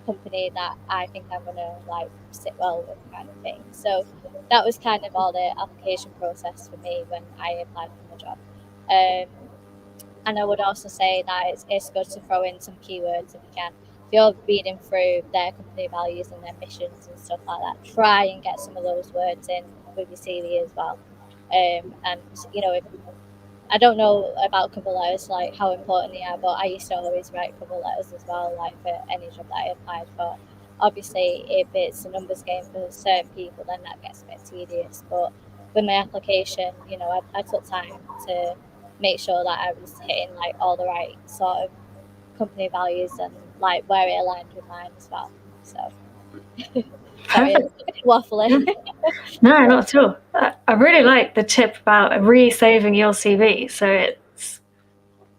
company that I think I'm gonna like sit well with, kind of thing. So that was kind of all the application process for me when I applied for the job. And I would also say that it's good to throw in some keywords if you can. If you're reading through their company values and their missions and stuff like that, try and get some of those words in with your CV as well. And if I don't know about cover letters, like how important they are, but I used to always write cover letters as well, like for any job that I applied for. Obviously, if it's a numbers game for certain people, then that gets a bit tedious. But with my application, I took time to make sure that I was hitting like all the right sort of company values and like where it aligned with mine as well. So, sorry, waffling. No, not at all. I really like the tip about re-saving your CV so it's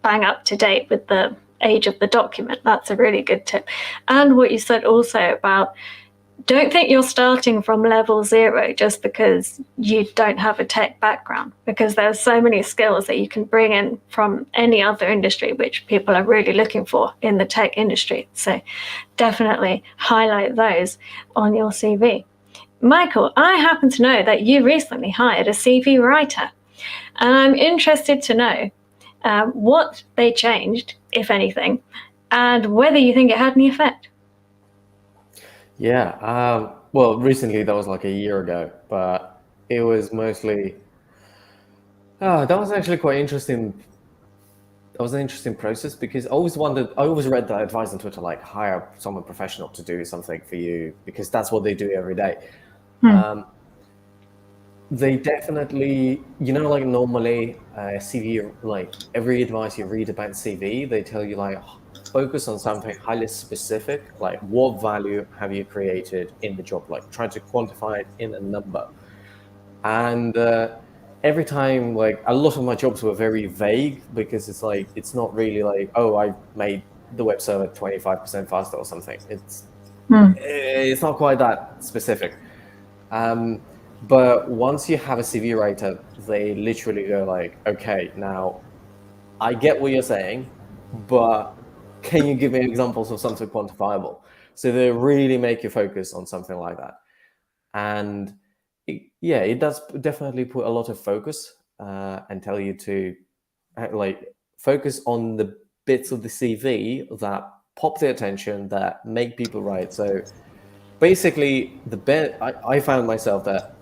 bang up to date with the age of the document. That's a really good tip. And what you said also about don't think you're starting from level 0 just because you don't have a tech background, because there's so many skills that you can bring in from any other industry, which people are really looking for in the tech industry. So definitely highlight those on your CV. Micheal, I happen to know that you recently hired a CV writer, and I'm interested to know what they changed, if anything, and whether you think it had any effect. Yeah. Well, recently that was like a year ago, but it was mostly. That was actually quite interesting. That was an interesting process because I always read the advice on Twitter, like hire someone professional to do something for you because that's what they do every day. They definitely, like normally CV, like every advice you read about CV, they tell you like focus on something highly specific, like what value have you created in the job, like try to quantify it in a number. And every time, like a lot of my jobs were very vague because it's like it's not really like, oh, I made the web server 25% faster or something. It's not quite that specific. But once you have a CV writer, they literally go like, okay, now I get what you're saying, but can you give me examples of something quantifiable? So they really make you focus on something like that. And it does definitely put a lot of focus and tell you to like focus on the bits of the CV that pop their attention, that make people write. So basically, I found myself that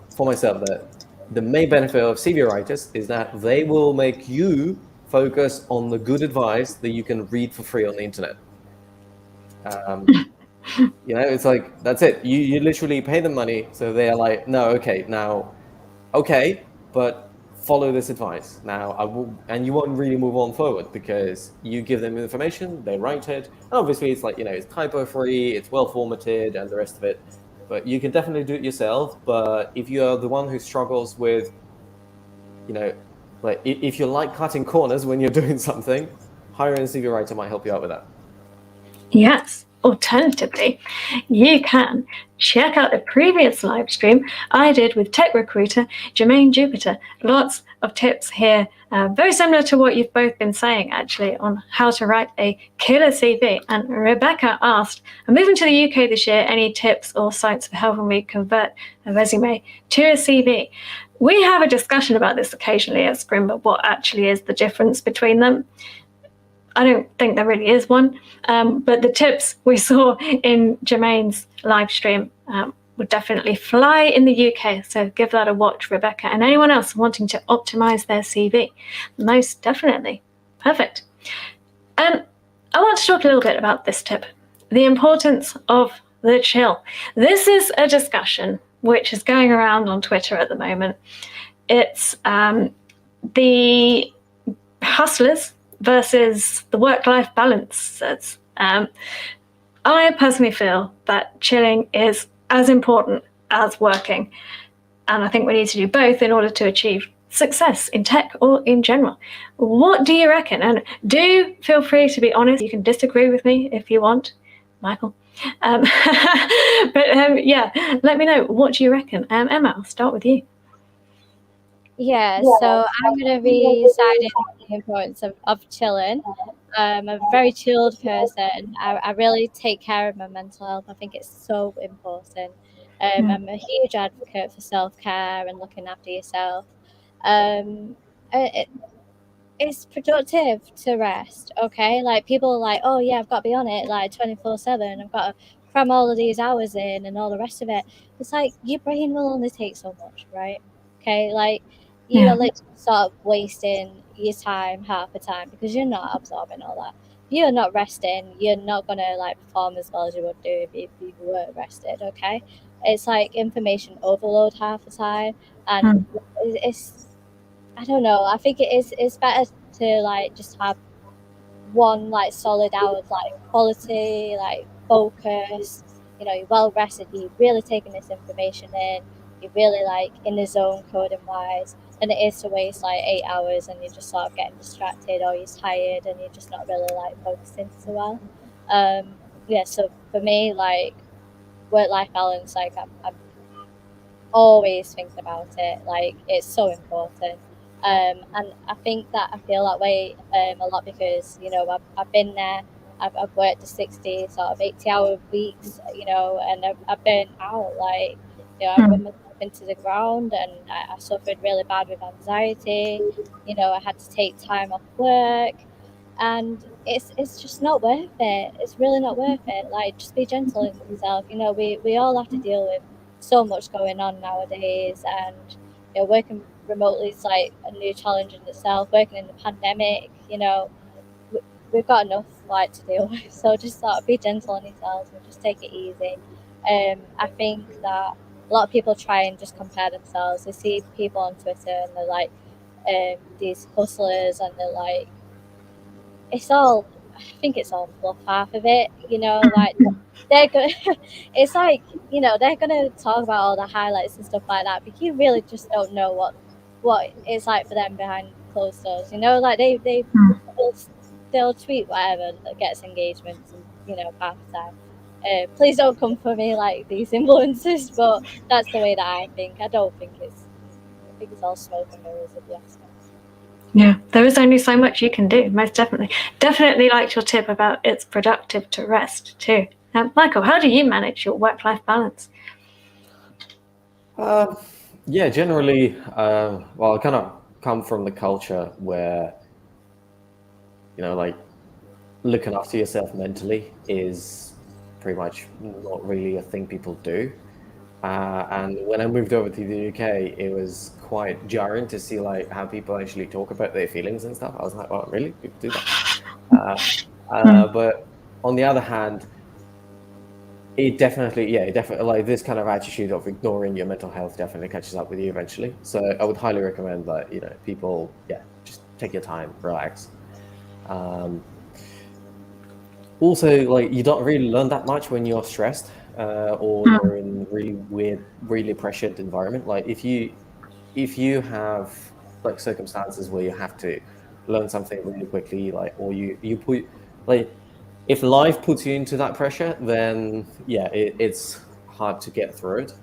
the main benefit of CV writers is that they will make you focus on the good advice that you can read for free on the internet. It's like that's it. You literally pay them money, so they're like, no, okay, but follow this advice now. And you won't really move on forward because you give them information, they write it. And obviously, it's like it's typo free, it's well formatted, and the rest of it. but you can definitely do it yourself. But if you are the one who struggles with, like if you like cutting corners when you're doing something, hiring a CV writer might help you out with that. Yes. Alternatively, you can check out the previous live stream I did with tech recruiter Jermaine Jupiter. Lots of tips here, very similar to what you've both been saying, actually, on how to write a killer CV. And Rebecca asked, I'm moving to the UK this year. Any tips or sites for helping me convert a resume to a CV? We have a discussion about this occasionally at Scrim, but what actually is the difference between them? I don't think there really is one, but the tips we saw in Jermaine's live stream would definitely fly in the UK, so give that a watch, Rebecca, and anyone else wanting to optimize their CV. Most definitely. Perfect. I want to talk a little bit about this tip, the importance of the chill. This is a discussion which is going around on Twitter at the moment. It's the hustlers versus the work-life balance. I personally feel that chilling is as important as working, and I think we need to do both in order to achieve success in tech or in general. What do you reckon? And do feel free to be honest. You can disagree with me if you want, Michael. Yeah, let me know. What do you reckon? Emma, I'll start with you. Yeah, so I'm going to be siding with the importance of chilling. I'm a very chilled person. I really take care of my mental health. I think it's so important. I'm a huge advocate for self-care and looking after yourself. It's productive to rest, okay? Like, people are like, oh yeah, I've got to be on it like 24/7. I've got to cram all of these hours in and all the rest of it. It's like, your brain will only take so much, right? Okay, like, you are literally sort of wasting your time half the time because you're not absorbing all that. If you're not resting, you're not gonna like perform as well as you would do if you were rested, okay? It's like information overload half the time, and it's, I don't know. I think it's better to like just have one like solid hour of like quality, like focus. You know, you're well rested. You're really taking this information in. You're really like in the zone coding wise. And it is to waste like 8 hours and you're just sort of getting distracted or you're tired and you're just not really like focusing so well. Yeah. So for me, like work-life balance, like I'm always thinking about it. Like, it's so important. And I think that I feel that way a lot because, you know, I've been there. I've worked the 60 sort of 80-hour weeks, you know, and I've been out. Like, you know, I run myself into the ground and I suffered really bad with anxiety. You know, I had to take time off work, and it's just not worth it. It's really not worth it. Like, just be gentle with yourself. You know, we all have to deal with so much going on nowadays, and you know, working remotely is like a new challenge in itself. Working in the pandemic, you know, we've got enough like to deal with. So just sort of be gentle on yourselves and just take it easy. I think that a lot of people try and just compare themselves. They see people on Twitter and they're like these hustlers, and they're like, it's all, I think it's all fluff, half of it, you know, like they're gonna it's like, you know, they're gonna talk about all the highlights and stuff like that, but you really just don't know what it's like for them behind closed doors, you know, like they'll tweet whatever that gets engagements, and you know, half the time. Please don't come for me like these influencers, but that's the way that I think. I think it's all smoke and mirrors, if you ask me. Yeah, there is only so much you can do, most definitely. Definitely liked your tip about it's productive to rest too. Michael, how do you manage your work-life balance? Yeah, generally, well, I kind of come from the culture where, you know, like looking after yourself mentally is pretty much not really a thing people do. And when I moved over to the UK, it was quite jarring to see like how people actually talk about their feelings and stuff. I was like, "Oh, really? People do that?" But on the other hand, it definitely like this kind of attitude of ignoring your mental health definitely catches up with you eventually. So I would highly recommend that, you know, people, just take your time, relax. Also, like, you don't really learn that much when you're stressed. or you're in really weird, really pressured environment. Like if you have like circumstances where you have to learn something really quickly, like, or you put like, if life puts you into that pressure, then yeah, it's hard to get through it.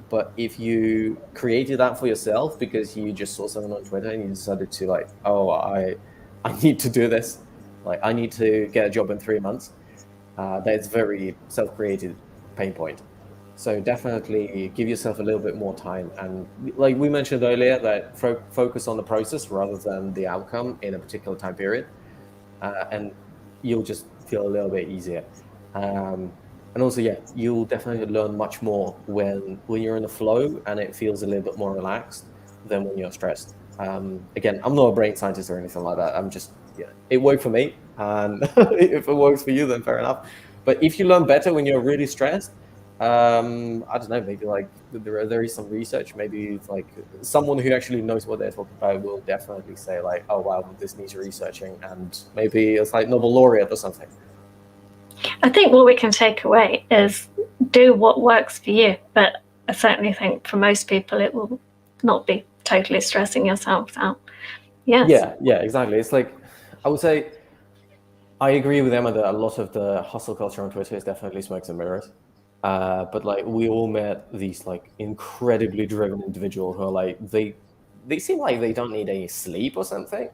But if you created that for yourself because you just saw someone on Twitter and you decided to like, oh, I need to do this, like I need to get a job in 3 months, that's very self-created pain point. So definitely give yourself a little bit more time. And like we mentioned earlier, that focus on the process rather than the outcome in a particular time period. And you'll just feel a little bit easier. And also, yeah, you'll definitely learn much more when you're in the flow and it feels a little bit more relaxed than when you're stressed. Again, I'm not a brain scientist or anything like that. I'm just, yeah, it worked for me. And if it works for you, then fair enough. But if you learn better when you're really stressed, I don't know, maybe like there is some research, maybe like someone who actually knows what they're talking about will definitely say like, oh wow, this needs researching, and maybe it's like Nobel laureate or something. I think what we can take away is do what works for you, but I certainly think for most people it will not be totally stressing yourself out. Yes. Yeah, exactly. It's like, I would say, I agree with Emma that a lot of the hustle culture on Twitter is definitely smokes and mirrors. But like we all met these like incredibly driven individuals who are like, they seem like they don't need any sleep or something.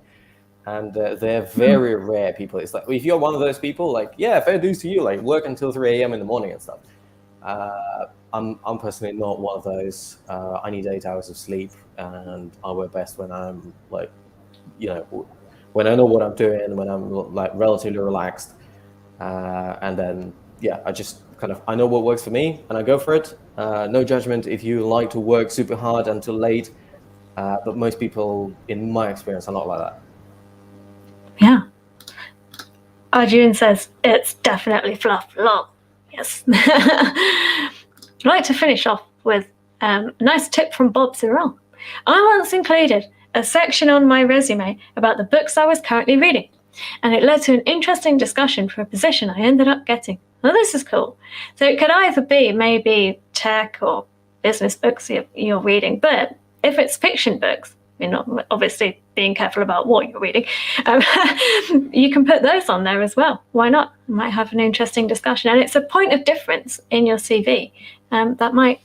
And they're very rare people. It's like, if you're one of those people, like, yeah, fair dues to you, like work until 3 a.m. in the morning and stuff. I'm personally not one of those. I need 8 hours of sleep, and I work best when I'm like, when I know what I'm doing, when I'm like relatively relaxed, and then yeah, I know what works for me, and I go for it. No judgment if you like to work super hard until late, but most people, in my experience, are not like that. Yeah. Arjun says it's definitely fluff. Lol. Yes. I'd like to finish off with a nice tip from Bob Cyril. I once included a section on my resume about the books I was currently reading, and it led to an interesting discussion for a position I ended up getting. Well, this is cool. So it could either be maybe tech or business books you're reading, but if it's fiction books, you're not obviously being careful about what you're reading, you can put those on there as well. Why not? You might have an interesting discussion, and it's a point of difference in your CV that might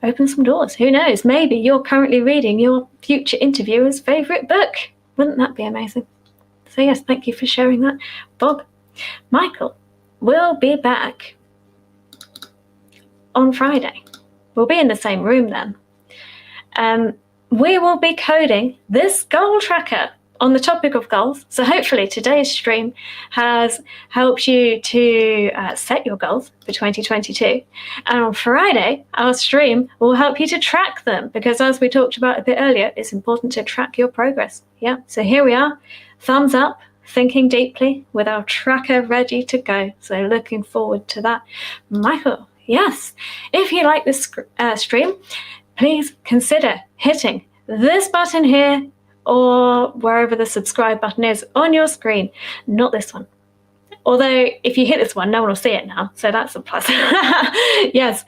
open some doors. Who knows? Maybe you're currently reading your future interviewer's favorite book. Wouldn't that be amazing? So yes, thank you for sharing that, Bob. Micheal, we'll be back on Friday. We'll be in the same room then. We will be coding this goal tracker on the topic of goals. So hopefully today's stream has helped you to set your goals for 2022. And on Friday, our stream will help you to track them, because as we talked about a bit earlier, it's important to track your progress. Yeah, so here we are, thumbs up, thinking deeply with our tracker ready to go. So looking forward to that. Micheal, yes, if you like this stream, please consider hitting this button here or wherever the subscribe button is on your screen, not this one. Although if you hit this one, no one will see it now, so that's a plus. Yes,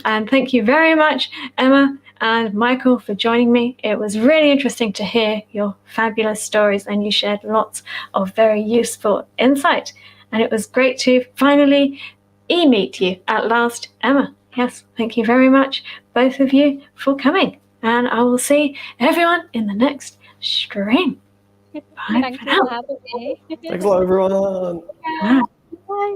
and thank you very much, Emma and Micheal, for joining me. It was really interesting to hear your fabulous stories, and you shared lots of very useful insight. And it was great to finally meet you at last, Emma. Yes, thank you very much, both of you, for coming. And I will see everyone in the next stream. Bye. Thank you for having me. Thanks a lot, everyone. Bye. Bye.